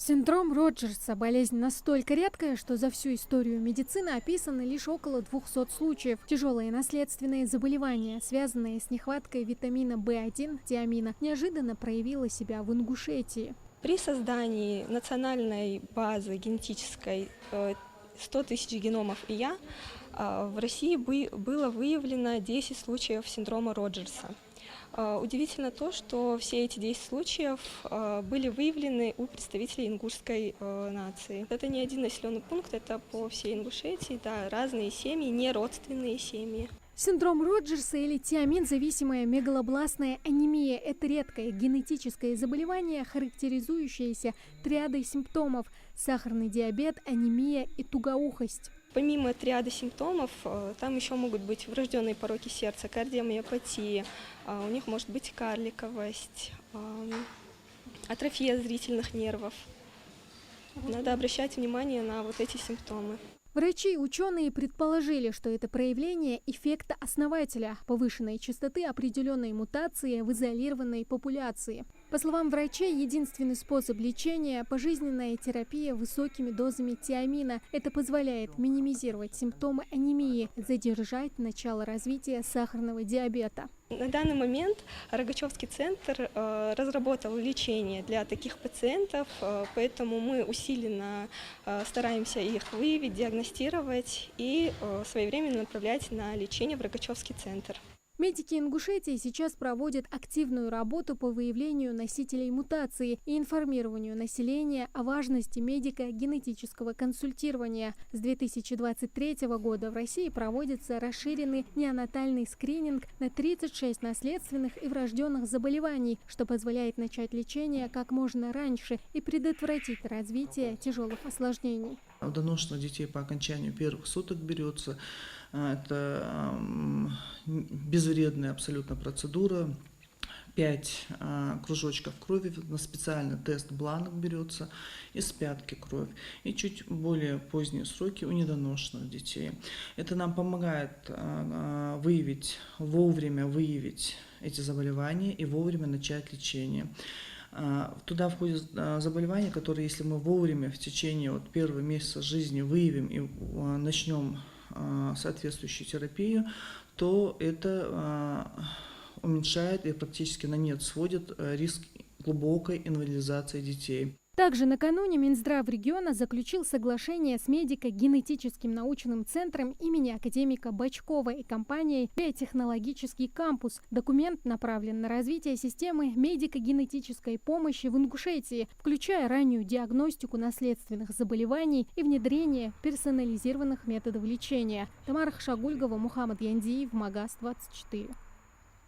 Синдром Роджерса – болезнь настолько редкая, что за всю историю медицины описано лишь около 200 случаев. Тяжелые наследственные заболевания, связанные с нехваткой витамина В1, тиамина, неожиданно проявило себя в Ингушетии. При создании национальной базы генетической 100 тысяч геномов ИЯ в России было выявлено 10 случаев синдрома Роджерса. Удивительно то, что все эти 10 случаев были выявлены у представителей ингушской нации. Это не один населенный пункт, это по всей Ингушетии, да, разные семьи, неродственные семьи. Синдром Роджерса или тиамин-зависимая мегалобластная анемия – это редкое генетическое заболевание, характеризующееся триадой симптомов – сахарный диабет, анемия и тугоухость. Помимо триады симптомов, там еще могут быть врожденные пороки сердца, кардиомиопатия, у них может быть карликовость, атрофия зрительных нервов. Надо обращать внимание на вот эти симптомы. Врачи и ученые предположили, что это проявление эффекта основателя – повышенной частоты определенной мутации в изолированной популяции. По словам врачей, единственный способ лечения – пожизненная терапия высокими дозами тиамина. Это позволяет минимизировать симптомы анемии, задержать начало развития сахарного диабета. На данный момент Рогачевский центр разработал лечение для таких пациентов, поэтому мы усиленно стараемся их выявить, диагностировать и своевременно направлять на лечение в Рогачевский центр. Медики Ингушетии сейчас проводят активную работу по выявлению носителей мутации и информированию населения о важности медико-генетического консультирования. С 2023 года в России проводится расширенный неонатальный скрининг на 36 наследственных и врожденных заболеваний, что позволяет начать лечение как можно раньше и предотвратить развитие тяжелых осложнений. У доношенных детей по окончанию первых суток берется. Это безвредная абсолютно процедура. 5 кружочков крови на специальный тест бланк берется, из пятки кровь. И чуть более поздние сроки у недоношенных детей. Это нам помогает вовремя выявить эти заболевания и вовремя начать лечение. Туда входят заболевания, которые, если мы вовремя в течение первого месяца жизни выявим и начнем соответствующую терапию, то это уменьшает и практически на нет сводит риск глубокой инвалидизации детей. Также накануне Минздрав региона заключил соглашение с медико-генетическим научным центром имени академика Бочкова и компанией «Биотехнологический кампус». Документ направлен на развитие системы медико-генетической помощи в Ингушетии, включая раннюю диагностику наследственных заболеваний и внедрение персонализированных методов лечения. Тамара Хшагульгова, Мухаммад Яндиев, Магас 24.